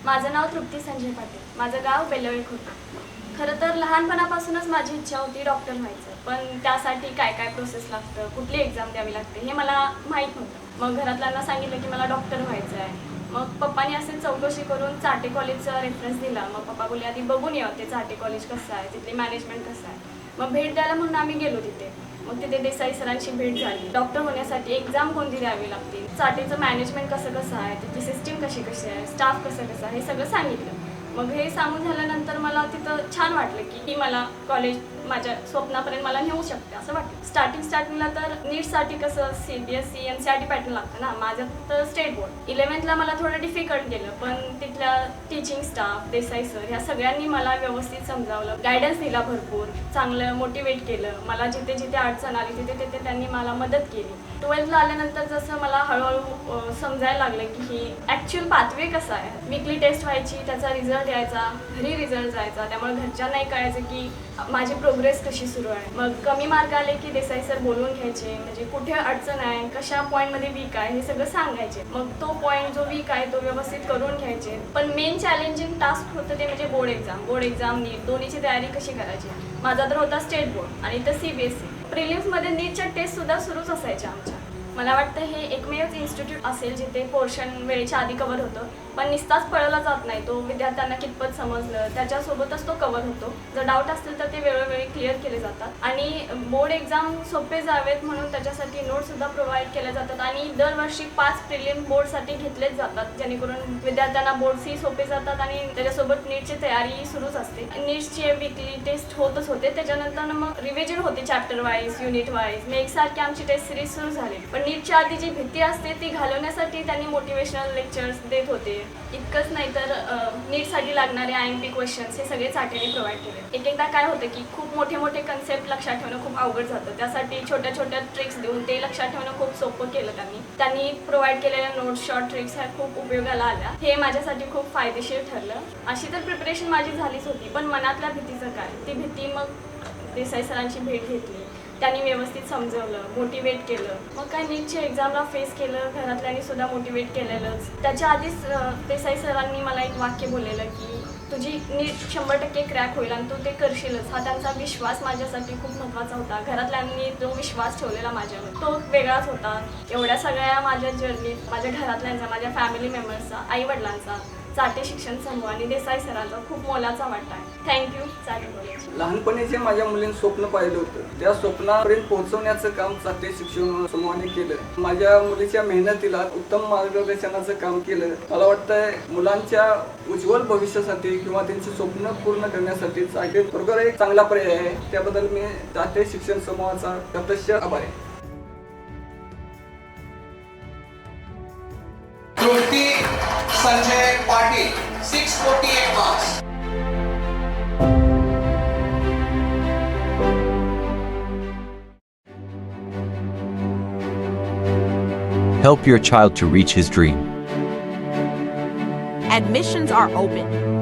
माझं नाव तृप्ती संजय पाटील. माझं गाव बेलवळीख होतं. खरं तर लहानपणापासूनच माझी इच्छा होती डॉक्टर व्हायचं. पण त्यासाठी काय काय प्रोसेस लागतं, कुठली एक्झाम द्यावी लागते हे मला माहीत नव्हतं. मग घरातल्यांना सांगितलं की मला डॉक्टर व्हायचं आहे. मग पप्पांनी असे चौकशी करून चाटे कॉलेजचा रेफरन्स दिला. मग पप्पा बोलले आधी बघून या ते चाटे कॉलेज कसं आहे, तिथली मॅनेजमेंट कसं आहे. मग भेट द्यायला म्हणून आम्ही गेलो तिथे. मग तिथे देसाई सरांची भेट झाली. डॉक्टर होण्यासाठी एक्झाम कोणती द्यावी लागते, चाटेचं मॅनेजमेंट कसं आहे, त्याची सिस्टीम कशी आहे, स्टाफ कसं आहे, हे सगळं सांगितलं. मग हे सांगून झाल्यानंतर मला तिथं छान वाटलं की मला कॉलेज माझ्या स्वप्नापर्यंत मला नेऊ शकते असं वाटलं. स्टार्टिंगला तर नीटसाठी कसं CBSE NCERT पॅटर्न लागतं ना, माझ्यात तर स्टेट बोर्ड. 11th मला थोडं डिफिकल्ट गेलं, पण तिथल्या टीचिंग स्टाफ देसाई सर ह्या सगळ्यांनी मला व्यवस्थित समजावलं, गायडन्स दिला भरपूर, चांगलं मोटिवेट केलं. मला जिथे जिथे अडचण आली तिथे तिथे त्यांनी मला मदत केली. 12th आल्यानंतर जसं मला हळूहळू समजायला लागलं की ही ॲक्च्युअल पाथवे कसं आहे. वीकली टेस्ट व्हायची, त्याचा रिझल्ट यायचा, घरी रिझल्ट जायचा. त्यामुळे घरच्यांनाही कळायचं की माझी प्रोग्रेस कशी सुरू आहे. मग कमी मार्क आले की देसाई सर बोलवून घ्यायचे, म्हणजे कुठे अडचण आहे, कशा पॉईंटमध्ये वीक आहे हे सगळं सांगायचे. मग तो पॉईंट जो वीक आहे तो व्यवस्थित करून घ्यायचे. पण मेन चॅलेंजिंग टास्क होतं ते म्हणजे बोर्ड एक्झाम नीट दोन्हीची तयारी कशी करायची. माझा तर होता स्टेट बोर्ड आणि तर CBSE. प्रिलिम्समध्ये नीटच्या टेस्टसुद्धा सुरूच असायच्या आमच्या. मला वाटतं हे एकमेवच इन्स्टिट्यूट असेल जिथे पोर्शन वेळेच्या आधी कव्हर होतं, पण निस्ताच पळला जात नाही. तो विद्यार्थ्यांना कितपत समजलं त्याच्यासोबतच तो कव्हर होतो. जर डाऊट असतील तर ते वेळोवेळी क्लिअर केले जातात. आणि बोर्ड एक्झाम सोपे जावेत म्हणून त्याच्यासाठी नोट्ससुद्धा प्रोव्हाइड केल्या जातात. आणि दरवर्षी 5 प्रिलिम बोर्डसाठी घेतलेच जातात, जेणेकरून विद्यार्थ्यांना बोर्ड्सही सोपे जातात आणि त्याच्यासोबत नीटची तयारी सुरूच असते. नीटची वीकली टेस्ट होतच होते, त्याच्यानंतर मग रिव्हिजन होते चॅप्टर वाईज, युनिट वाईज. मग एकसारखी आमची टेस्ट सिरीज सुरू झाली. पण नीटच्या आधी जी भीती असते ती घालवण्यासाठी त्यांनी मोटिवेशनल लेक्चर्स देत होते. इतकंच नाही तर नीटसाठी लागणारे IMP क्वेश्चन्स हे सगळे चाटेने प्रोव्हाइड केले. एकदा काय होतं की खूप मोठे मोठे कन्सेप्ट लक्षात ठेवणं खूप अवघड जातं. त्यासाठी छोट्या छोट्या ट्रिक्स देऊन ते लक्षात ठेवणं खूप सोपं केलं त्यांनी प्रोव्हाइड केलेल्या नोट्स, शॉर्ट ट्रिक्स ह्या खूप उपयोगाला आल्या. हे माझ्यासाठी खूप फायदेशीर ठरलं. अशी तर प्रिपरेशन माझी झालीच होती, पण मनातल्या भीतीचं काय, ती भीती मग देसाई सरांची भेट घेतली. त्यांनी व्यवस्थित समजवलं, मोटिवेट केलं. मग काय नीटच्या एक्झामला फेस केलं, घरातल्यांनी सुद्धा मोटिवेट केलेलंच. त्याच्या आधीच देसाई सरांनी मला एक वाक्य बोललेलं की तुझी नीट 100% क्रॅक होईल आणि तू ते करशीलच. हा त्यांचा विश्वास माझ्यासाठी खूप महत्त्वाचा होता. घरातल्यांनी जो विश्वास ठेवलेला माझ्यावर तो वेगळाच होता. एवढ्या सगळ्या माझ्या जर्नीत माझ्या घरातल्यांचा, माझ्या फॅमिली मेंबर्सचा, आईवडिलांचा, चाटे शिक्षण समूह आणि देसाई सरांचा खूप मोलाचा वाटा आहे. Thank you Chate college. लहानपणी जे माझ्या मुलीने स्वप्न पाहिलं होतं त्या स्वप्नापर्यंत पोहोचवण्याचं काम चाटे शिक्षण समूहाने केलं. माझ्या मुलीच्या मेहनतीला उत्तम मार्गदर्शनाचं काम केलं. मला वाटतंय मुलांच्या उज्ज्वल भविष्यासाठी किंवा त्यांची स्वप्न पूर्ण करण्यासाठी चाटे बरोबर एक चांगला पर्याय आहे. त्याबद्दल मी चाटे शिक्षण समूहाचा प्रत्यक्ष आभार आहे. तृप्ती Sanjay Patil 648 marks. Help your child to reach his dream. Admissions are open.